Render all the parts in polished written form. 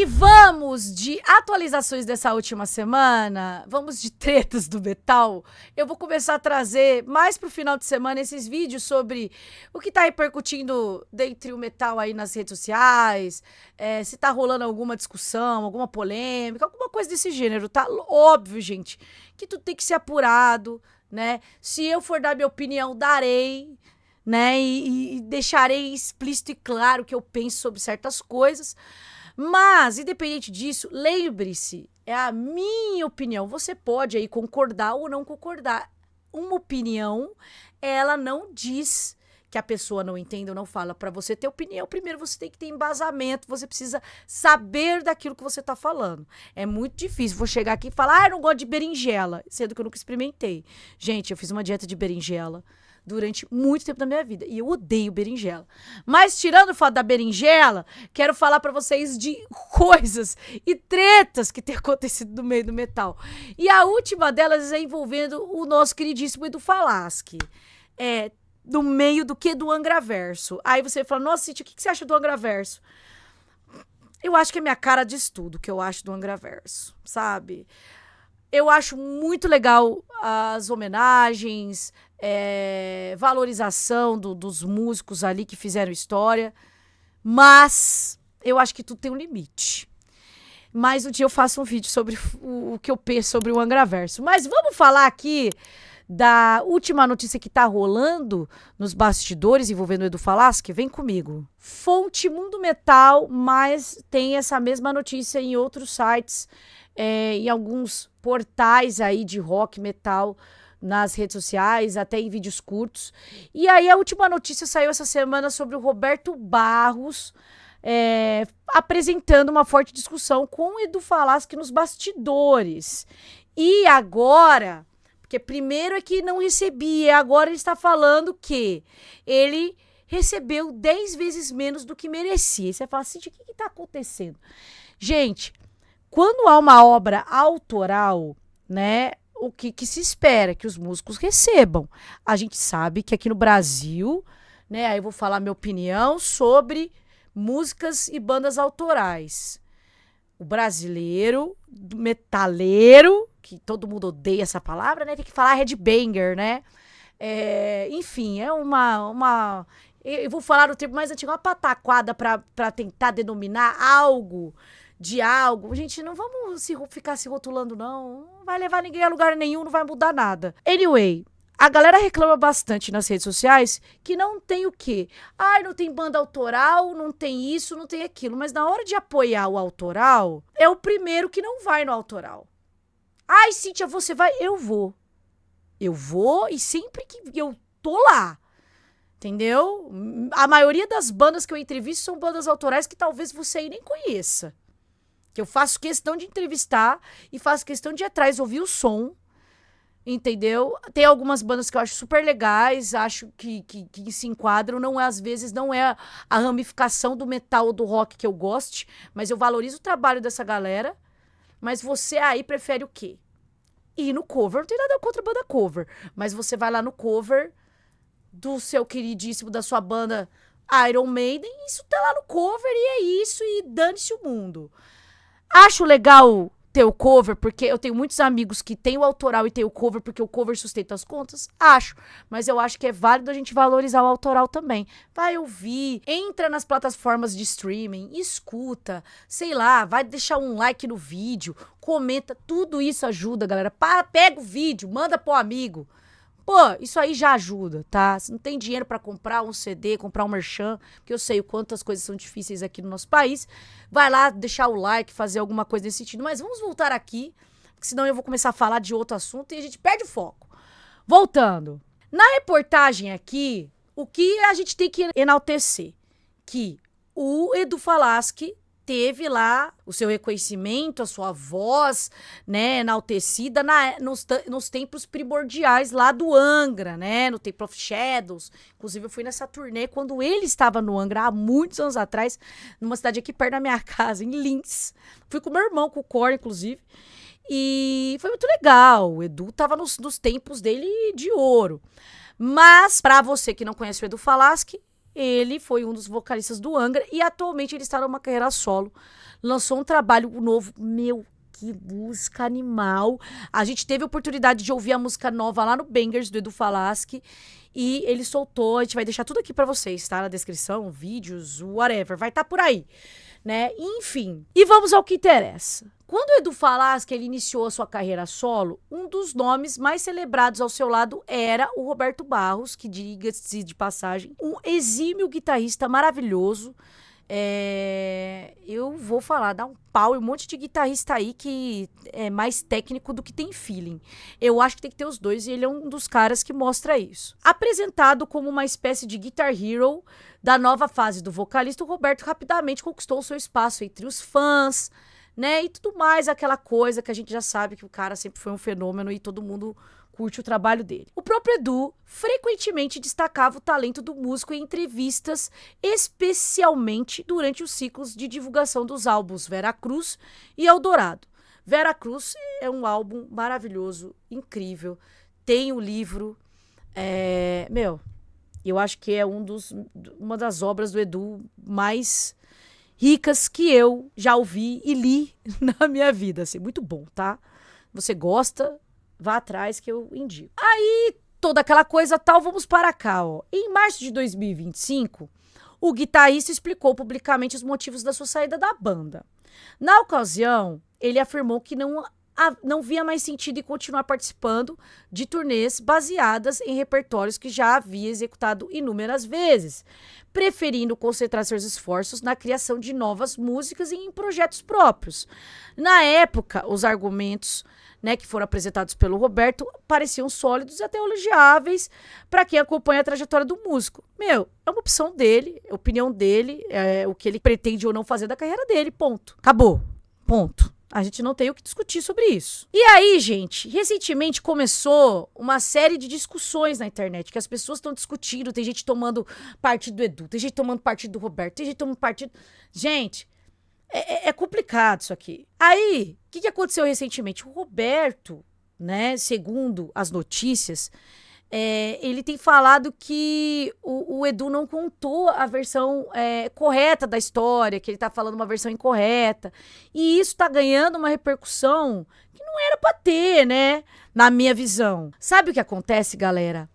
E vamos de atualizações dessa última semana, vamos de tretas do metal. Eu vou começar a trazer mais pro final de semana esses vídeos sobre o que tá repercutindo dentre o metal aí nas redes sociais, se tá rolando alguma discussão, alguma polêmica, alguma coisa desse gênero, tá? Óbvio, gente, que tudo tem que ser apurado, né? Se eu for dar minha opinião, darei, né? E deixarei explícito e claro o que eu penso sobre certas coisas. Mas, independente disso, lembre-se, é a minha opinião. Você pode aí concordar ou não concordar. Uma opinião, ela não diz que a pessoa não entende ou não fala. Para você ter opinião, primeiro você tem que ter embasamento, você precisa saber daquilo que você tá falando. É muito difícil. Vou chegar aqui e falar, eu não gosto de berinjela, sendo que eu nunca experimentei. Gente, eu fiz uma dieta de berinjela durante muito tempo da minha vida. E eu odeio berinjela. Mas, tirando o fato da berinjela, quero falar pra vocês de coisas e tretas que tem acontecido no meio do metal. E a última delas é envolvendo o nosso queridíssimo Edu Falaschi. Do meio do que? Do Angraverso. Aí você fala, nossa, Cíntia, o que você acha do Angraverso? Eu acho que é minha cara diz tudo que eu acho do Angraverso, sabe? Eu acho muito legal as homenagens, valorização dos músicos ali que fizeram história, mas eu acho que tudo tem um limite. Mas um dia eu faço um vídeo sobre o que eu penso sobre o Angraverso. Mas vamos falar aqui da última notícia que tá rolando nos bastidores envolvendo o Edu Falaschi. Vem comigo. Fonte Mundo Metal, mas tem essa mesma notícia em outros sites, em alguns portais aí de rock, metal, nas redes sociais, até em vídeos curtos. E aí a última notícia saiu essa semana sobre o Roberto Barros, apresentando uma forte discussão com o Edu Falaschi nos bastidores. E agora, porque primeiro é que não recebia, agora ele está falando que ele recebeu 10 vezes menos do que merecia. E você fala assim, o que está acontecendo? Gente, quando há uma obra autoral, né, o que se espera? Que os músicos recebam. A gente sabe que aqui no Brasil, né, aí eu vou falar minha opinião sobre músicas e bandas autorais. O brasileiro, metaleiro, que todo mundo odeia essa palavra, né, tem que falar headbanger, né? Enfim, é uma... Eu vou falar no termo mais antigo, uma pataquada para tentar denominar algo de algo. Gente, não vamos ficar se rotulando, não. Não vai levar ninguém a lugar nenhum, não vai mudar nada. Anyway, a galera reclama bastante nas redes sociais que não tem o quê? Ai, não tem banda autoral, não tem isso, não tem aquilo. Mas na hora de apoiar o autoral, é o primeiro que não vai no autoral. Ai, Cíntia, você vai? Eu vou. Eu vou e sempre que eu tô lá. Entendeu? A maioria das bandas que eu entrevisto são bandas autorais que talvez você aí nem conheça. Que eu faço questão de entrevistar e faço questão de ir atrás, ouvir o som, entendeu? Tem algumas bandas que eu acho super legais, acho que se enquadram, às vezes não é a ramificação do metal ou do rock que eu goste, mas eu valorizo o trabalho dessa galera. Mas você aí prefere o quê? Ir no cover, não tem nada contra a banda cover, mas você vai lá no cover do seu queridíssimo, da sua banda Iron Maiden, isso tá lá no cover e é isso, e dane-se o mundo. Acho legal ter o cover, porque eu tenho muitos amigos que têm o autoral e tem o cover, porque o cover sustenta as contas. Acho. Mas eu acho que é válido a gente valorizar o autoral também. Vai ouvir, entra nas plataformas de streaming, escuta, sei lá, vai deixar um like no vídeo, comenta. Tudo isso ajuda, galera. Pega o vídeo, manda pro amigo. Pô, isso aí já ajuda, tá? Se não tem dinheiro pra comprar um CD, comprar um merchan, porque eu sei o quanto as coisas são difíceis aqui no nosso país, vai lá deixar o like, fazer alguma coisa nesse sentido. Mas vamos voltar aqui, porque senão eu vou começar a falar de outro assunto e a gente perde o foco. Voltando. Na reportagem aqui, o que a gente tem que enaltecer? Que o Edu Falaschi teve lá o seu reconhecimento, a sua voz, né, enaltecida nos tempos primordiais lá do Angra, né, no Temple of Shadows. Inclusive, eu fui nessa turnê quando ele estava no Angra, há muitos anos atrás, numa cidade aqui perto da minha casa, em Linz. Fui com meu irmão, com o Cor, inclusive. E foi muito legal. O Edu tava nos tempos dele de ouro. Mas, pra você que não conhece o Edu Falaschi, ele foi um dos vocalistas do Angra e atualmente ele está numa carreira solo. Lançou um trabalho novo. Meu, que música animal. A gente teve a oportunidade de ouvir a música nova lá no Bangers, do Edu Falaschi. E ele soltou, a gente vai deixar tudo aqui pra vocês, tá? Na descrição, vídeos, whatever. Vai estar por aí, né? Enfim. E vamos ao que interessa. Quando o Edu Falaschi ele iniciou a sua carreira solo, um dos nomes mais celebrados ao seu lado era o Roberto Barros, que, diga-se de passagem, um exímio guitarrista maravilhoso. Eu vou falar, dá um pau e um monte de guitarrista aí que é mais técnico do que tem feeling. Eu acho que tem que ter os dois e ele é um dos caras que mostra isso. Apresentado como uma espécie de guitar hero da nova fase do vocalista, o Roberto rapidamente conquistou o seu espaço entre os fãs, né? E tudo mais, aquela coisa que a gente já sabe que o cara sempre foi um fenômeno e todo mundo curte o trabalho dele. O próprio Edu frequentemente destacava o talento do músico em entrevistas, especialmente durante os ciclos de divulgação dos álbuns Veracruz e Eldorado. Veracruz é um álbum maravilhoso, incrível. Tem o livro. Eu acho que é uma das obras do Edu mais ricas que eu já ouvi e li na minha vida. Assim, muito bom, tá? Você gosta? Vá atrás que eu indico. Aí, toda aquela coisa tal, vamos para cá, ó. Em março de 2025, o guitarrista explicou publicamente os motivos da sua saída da banda. Na ocasião, ele afirmou que não via mais sentido em continuar participando de turnês baseadas em repertórios que já havia executado inúmeras vezes, preferindo concentrar seus esforços na criação de novas músicas e em projetos próprios. Na época, os argumentos, né, que foram apresentados pelo Roberto pareciam sólidos e até elogiáveis para quem acompanha a trajetória do músico. É uma opção dele, é a opinião dele, é o que ele pretende ou não fazer da carreira dele, ponto. Acabou, ponto. A gente não tem o que discutir sobre isso. E aí, gente, recentemente começou uma série de discussões na internet, que as pessoas estão discutindo, tem gente tomando partido do Edu, tem gente tomando partido do Roberto, tem gente tomando partido... Gente, é complicado isso aqui. Aí, o que aconteceu recentemente? O Roberto, né, segundo as notícias, ele tem falado que o Edu não contou a versão correta da história, que ele tá falando uma versão incorreta. E isso tá ganhando uma repercussão que não era pra ter, né? Na minha visão. Sabe o que acontece, galera?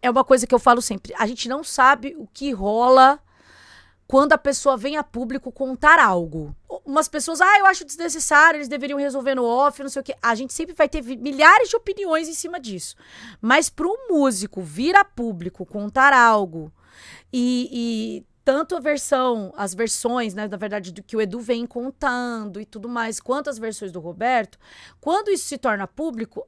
É uma coisa que eu falo sempre. A gente não sabe o que rola quando a pessoa vem a público contar algo. Umas pessoas, eu acho desnecessário, eles deveriam resolver no off, não sei o quê. A gente sempre vai ter milhares de opiniões em cima disso. Mas para um músico vir a público contar algo e tanto as versões, né, na verdade, do que o Edu vem contando e tudo mais, quanto as versões do Roberto, quando isso se torna público,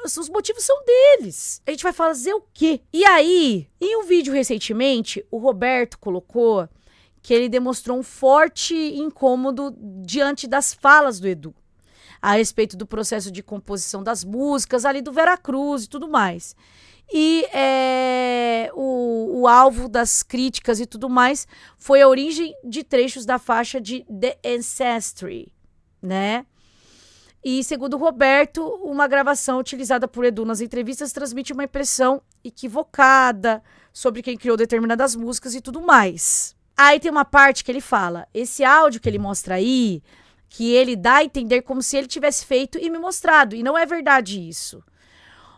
os motivos são deles. A gente vai fazer o quê? E aí, em um vídeo recentemente, o Roberto colocou que ele demonstrou um forte incômodo diante das falas do Edu, a respeito do processo de composição das músicas, ali do Veracruz e tudo mais. E o alvo das críticas e tudo mais foi a origem de trechos da faixa de The Ancestry, né? E, segundo o Roberto, uma gravação utilizada por Edu nas entrevistas transmite uma impressão equivocada sobre quem criou determinadas músicas e tudo mais. Aí tem uma parte que ele fala, esse áudio que ele mostra aí, que ele dá a entender como se ele tivesse feito e me mostrado, e não é verdade isso.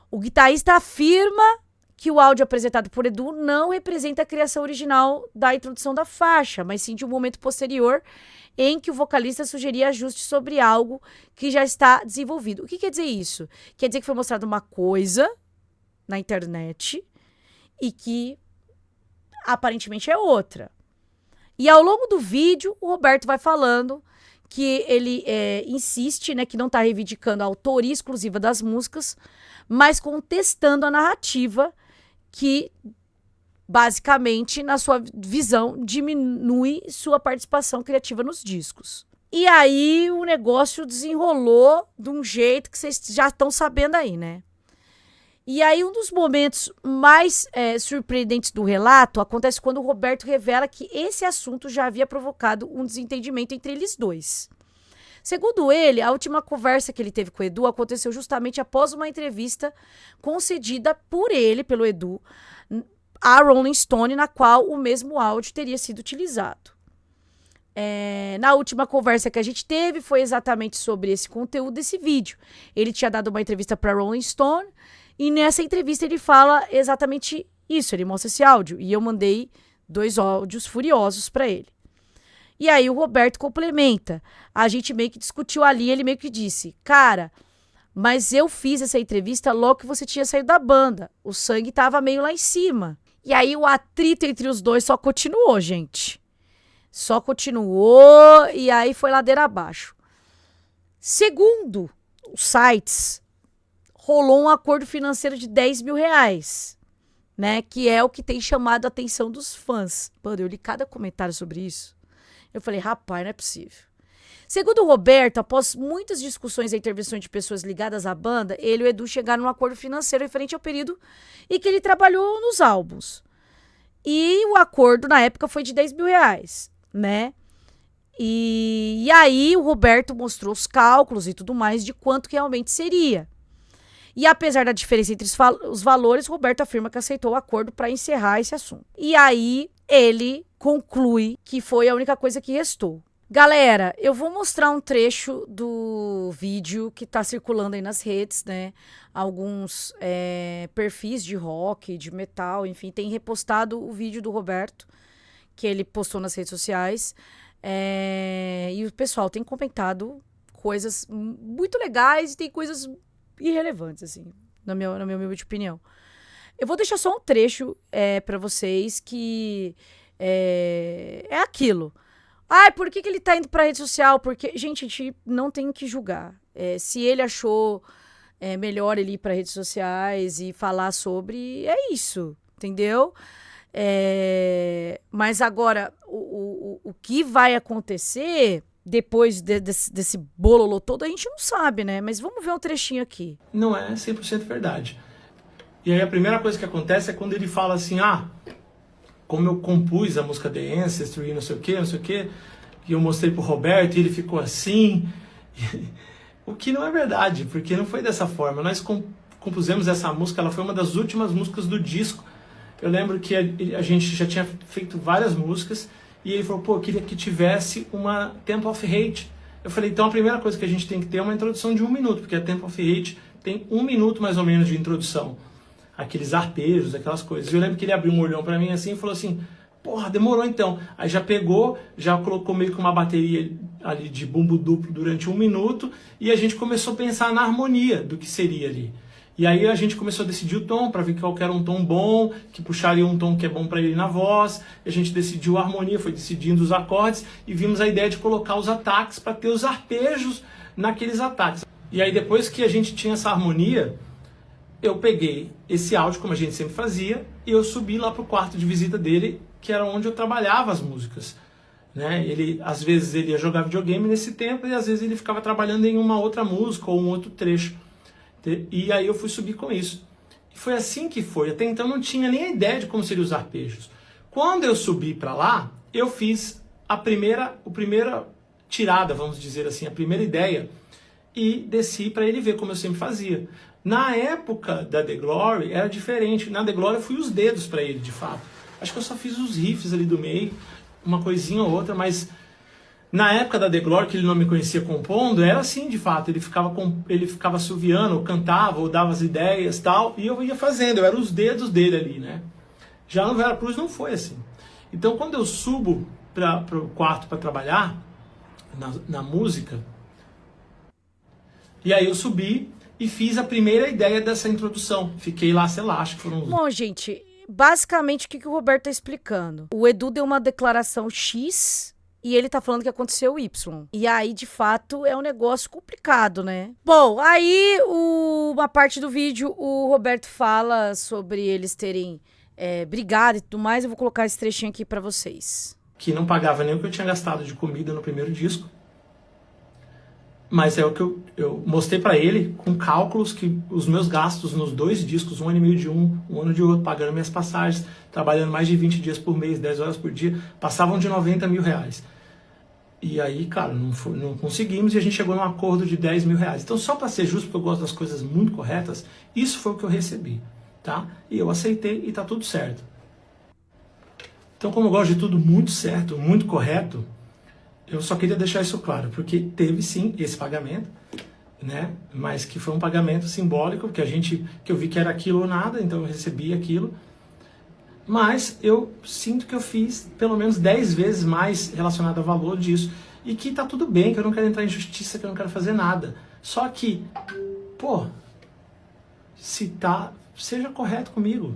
O guitarrista afirma que o áudio apresentado por Edu não representa a criação original da introdução da faixa, mas sim de um momento posterior em que o vocalista sugeria ajustes sobre algo que já está desenvolvido. O que quer dizer isso? Quer dizer que foi mostrada uma coisa na internet e que aparentemente é outra. E ao longo do vídeo, o Roberto vai falando que ele insiste, né, que não está reivindicando a autoria exclusiva das músicas, mas contestando a narrativa que, basicamente, na sua visão, diminui sua participação criativa nos discos. E aí o negócio desenrolou de um jeito que vocês já estão sabendo aí, né? E aí um dos momentos mais surpreendentes do relato acontece quando o Roberto revela que esse assunto já havia provocado um desentendimento entre eles dois. Segundo ele, a última conversa que ele teve com o Edu aconteceu justamente após uma entrevista concedida por ele, pelo Edu, a Rolling Stone, na qual o mesmo áudio teria sido utilizado. Na última conversa que a gente teve, foi exatamente sobre esse conteúdo desse vídeo. Ele tinha dado uma entrevista para Rolling Stone, e nessa entrevista ele fala exatamente isso, ele mostra esse áudio, e eu mandei 2 áudios furiosos para ele. E aí o Roberto complementa, a gente meio que discutiu ali, ele meio que disse, cara, mas eu fiz essa entrevista logo que você tinha saído da banda, o sangue tava meio lá em cima. E aí o atrito entre os dois só continuou, gente. Só continuou e aí foi ladeira abaixo. Segundo os sites, rolou um acordo financeiro de 10 mil reais, né? Que é o que tem chamado a atenção dos fãs. Mano, eu li cada comentário sobre isso. Eu falei, rapaz, não é possível. Segundo o Roberto, após muitas discussões e intervenções de pessoas ligadas à banda, ele e o Edu chegaram num acordo financeiro referente ao período em que ele trabalhou nos álbuns. E o acordo, na época, foi de 10 mil reais, né? E aí o Roberto mostrou os cálculos e tudo mais de quanto que realmente seria. E apesar da diferença entre os valores, o Roberto afirma que aceitou o acordo para encerrar esse assunto. E aí ele conclui que foi a única coisa que restou. Galera, eu vou mostrar um trecho do vídeo que tá circulando aí nas redes, né? Alguns perfis de rock, de metal, enfim, tem repostado o vídeo do Roberto, que ele postou nas redes sociais. E o pessoal tem comentado coisas muito legais e tem coisas irrelevantes, assim, na minha humilde opinião. Eu vou deixar só um trecho para vocês que é aquilo. Ai, por que ele tá indo pra rede social? Porque, gente, a gente não tem que julgar. Se ele achou melhor ele ir pra redes sociais e falar sobre, é isso, entendeu? Mas agora, o que vai acontecer depois desse bololô todo, a gente não sabe, né? Mas vamos ver um trechinho aqui. Não é 100% verdade. E aí a primeira coisa que acontece é quando ele fala assim, como eu compus a música The Ancestry, não sei o que, e eu mostrei pro Roberto e ele ficou assim. O que não é verdade, porque não foi dessa forma. Nós compusemos essa música, ela foi uma das últimas músicas do disco. Eu lembro que a gente já tinha feito várias músicas e ele falou, eu queria que tivesse uma Temple of Hate. Eu falei, então a primeira coisa que a gente tem que ter é uma introdução de 1 minuto, porque a Temple of Hate tem 1 minuto mais ou menos de introdução. Aqueles arpejos, aquelas coisas. Eu lembro que ele abriu um olhão pra mim assim e falou assim, porra, demorou então. Aí já pegou, já colocou meio que uma bateria ali de bumbo duplo durante 1 minuto e a gente começou a pensar na harmonia do que seria ali. E aí a gente começou a decidir o tom, para ver qual que era um tom bom, que puxaria um tom que é bom para ele na voz. A gente decidiu a harmonia, foi decidindo os acordes e vimos a ideia de colocar os ataques para ter os arpejos naqueles ataques. E aí depois que a gente tinha essa harmonia, eu peguei esse áudio, como a gente sempre fazia, e eu subi lá pro quarto de visita dele, que era onde eu trabalhava as músicas. Né? Às vezes ele ia jogar videogame nesse tempo, e às vezes ele ficava trabalhando em uma outra música ou um outro trecho. E aí eu fui subir com isso. E foi assim que foi. Até então não tinha nem a ideia de como seriam os arpejos. Quando eu subi para lá, eu fiz a primeira tirada, vamos dizer assim, a primeira ideia, e desci para ele ver como eu sempre fazia. Na época da The Glory era diferente. Na The Glory eu fui os dedos para ele, de fato. Acho que eu só fiz os riffs ali do meio, uma coisinha ou outra, mas na época da The Glory, que ele não me conhecia compondo, era assim, de fato. Ele ficava assoviando, ou cantava, ou dava as ideias e tal, e eu ia fazendo, eu era os dedos dele ali, né? Já no Vera Cruz não foi assim. Então quando eu subo para o quarto para trabalhar na música, e aí eu subi e fiz a primeira ideia dessa introdução. Fiquei lá, sei lá, acho que foram uns... Bom, gente, basicamente o que o Roberto tá explicando? O Edu deu uma declaração X e ele tá falando que aconteceu Y. E aí, de fato, é um negócio complicado, né? Bom, aí uma parte do vídeo o Roberto fala sobre eles terem brigado e tudo mais. Eu vou colocar esse trechinho aqui pra vocês. Que não pagava nem o que eu tinha gastado de comida no primeiro disco. Mas é o que eu mostrei pra ele com cálculos que os meus gastos nos 2 discos, 1 ano e meio de um ano de outro, pagando minhas passagens, trabalhando mais de 20 dias por mês, 10 horas por dia, passavam de 90 mil reais. E aí, cara, não conseguimos e a gente chegou num acordo de 10 mil reais. Então, só pra ser justo, porque eu gosto das coisas muito corretas, isso foi o que eu recebi, tá? E eu aceitei e tá tudo certo. Então, como eu gosto de tudo muito certo, muito correto, eu só queria deixar isso claro, porque teve sim esse pagamento, né? Mas que foi um pagamento simbólico, que eu vi que era aquilo ou nada, então eu recebi aquilo. Mas eu sinto que eu fiz pelo menos 10 vezes mais relacionado ao valor disso. E que tá tudo bem, que eu não quero entrar em justiça, que eu não quero fazer nada. Só que, pô, seja correto comigo.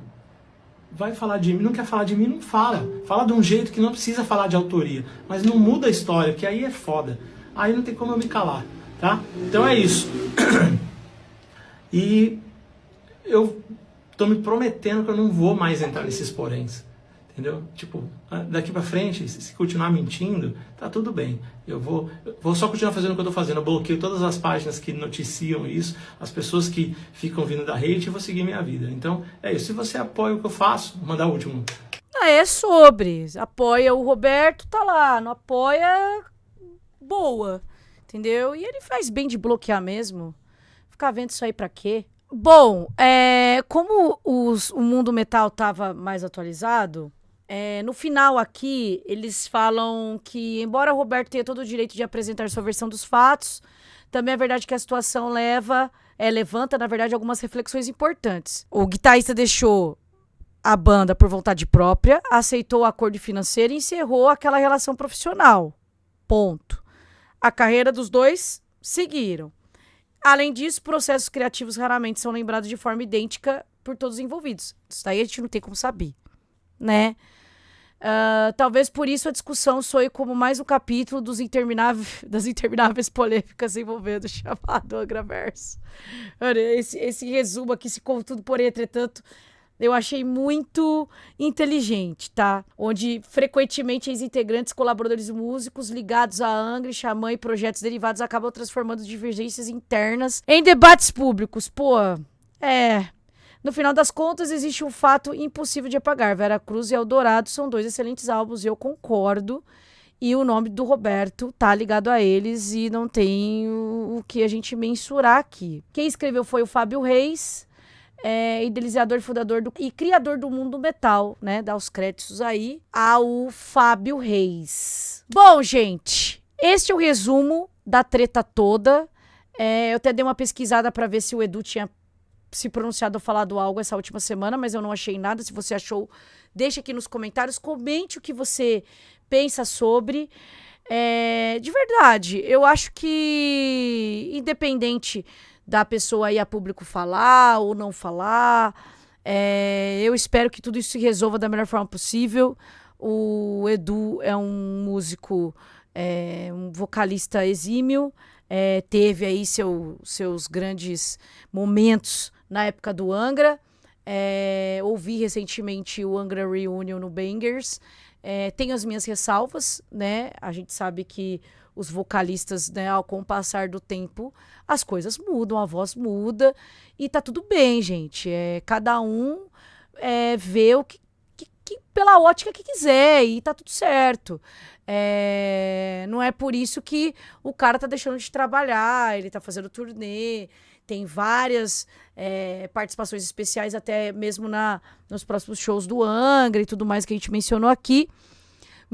Vai falar de mim, não quer falar de mim, não fala. Fala de um jeito que não precisa falar de autoria. Mas não muda a história, que aí é foda. Aí não tem como eu me calar, tá? Então é isso. E eu tô me prometendo que eu não vou mais entrar nesses poréns. Entendeu? Tipo, daqui pra frente, se continuar mentindo, tá tudo bem. Eu vou só continuar fazendo o que eu tô fazendo. Eu bloqueio todas as páginas que noticiam isso, as pessoas que ficam vindo da hate, e vou seguir minha vida. Então, é isso. Se você apoia o que eu faço, vou mandar o último. É sobre. Apoia o Roberto, tá lá. Não apoia, boa. Entendeu? E ele faz bem de bloquear mesmo. Ficar vendo isso aí pra quê? Bom, como o mundo metal tava mais atualizado, no final aqui, eles falam que, embora Roberto tenha todo o direito de apresentar sua versão dos fatos, também é verdade que a situação levanta, na verdade, algumas reflexões importantes. O guitarrista deixou a banda por vontade própria, aceitou o acordo financeiro e encerrou aquela relação profissional. Ponto. A carreira dos dois seguiram. Além disso, processos criativos raramente são lembrados de forma idêntica por todos os envolvidos. Isso daí a gente não tem como saber, né? Talvez por isso a discussão soe como mais um capítulo das intermináveis polêmicas envolvendo o chamado Angraverso. Esse resumo aqui, esse contudo, porém, entretanto, eu achei muito inteligente, tá? Onde, frequentemente, ex-integrantes, colaboradores músicos ligados a Angra, Xamã e projetos derivados acabam transformando divergências internas em debates públicos. Pô, no final das contas, existe um fato impossível de apagar. Vera Cruz e Eldorado são dois excelentes álbuns, eu concordo. E o nome do Roberto tá ligado a eles e não tem o que a gente mensurar aqui. Quem escreveu foi o Fábio Reis, idealizador, fundador e criador do mundo metal, né? Dá os créditos aí ao Fábio Reis. Bom, gente, este é o resumo da treta toda. Eu até dei uma pesquisada para ver se o Edu tinha se pronunciado ou falado algo essa última semana, mas eu não achei nada. Se você achou, deixa aqui nos comentários, comente o que você pensa sobre. De verdade, eu acho que, independente da pessoa ir a público falar ou não falar, eu espero que tudo isso se resolva da melhor forma possível. O Edu é um músico, um vocalista exímio, teve aí seus grandes momentos na época do Angra. Ouvi recentemente o Angra Reunion no Bangers. Tenho as minhas ressalvas, né? A gente sabe que os vocalistas, né, com o passar do tempo, as coisas mudam, a voz muda e tá tudo bem, gente. Cada um vê o que pela ótica que quiser e tá tudo certo. Não é por isso que o cara tá deixando de trabalhar, ele tá fazendo turnê, tem várias participações especiais, até mesmo nos próximos shows do Angra e tudo mais que a gente mencionou aqui.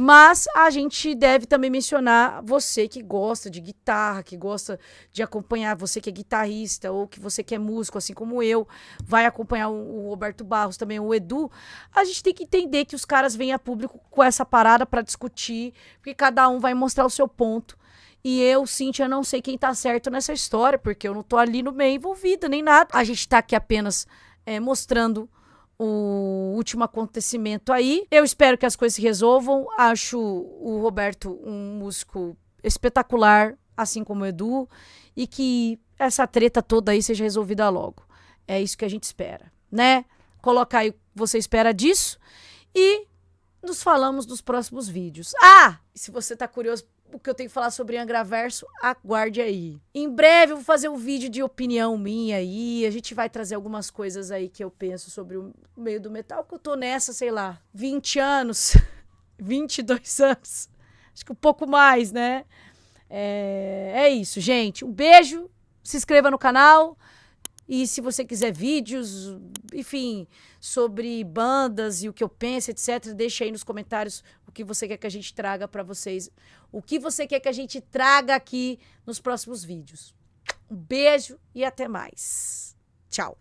Mas a gente deve também mencionar você que gosta de guitarra, que gosta de acompanhar, você que é guitarrista ou que você que é músico, assim como eu, vai acompanhar o Roberto Barros, também o Edu. A gente tem que entender que os caras vêm a público com essa parada para discutir, porque cada um vai mostrar o seu ponto. E eu, Cíntia, não sei quem tá certo nessa história, porque eu não tô ali no meio envolvida, nem nada. A gente tá aqui apenas mostrando o último acontecimento aí. Eu espero que as coisas se resolvam. Acho o Roberto um músico espetacular, assim como o Edu, e que essa treta toda aí seja resolvida logo. É isso que a gente espera, né? Coloca aí o que você espera disso e nos falamos nos próximos vídeos. Se você tá curioso o que eu tenho que falar sobre Angraverso, aguarde aí. Em breve eu vou fazer um vídeo de opinião minha aí, a gente vai trazer algumas coisas aí que eu penso sobre o meio do metal, que eu tô nessa, sei lá, 20 anos, 22 anos, acho que um pouco mais, né? É isso, gente. Um beijo, se inscreva no canal E se você quiser vídeos, enfim, sobre bandas e o que eu penso, etc., deixa aí nos comentários o que você quer que a gente traga para vocês. O que você quer que a gente traga aqui nos próximos vídeos. Um beijo e até mais. Tchau.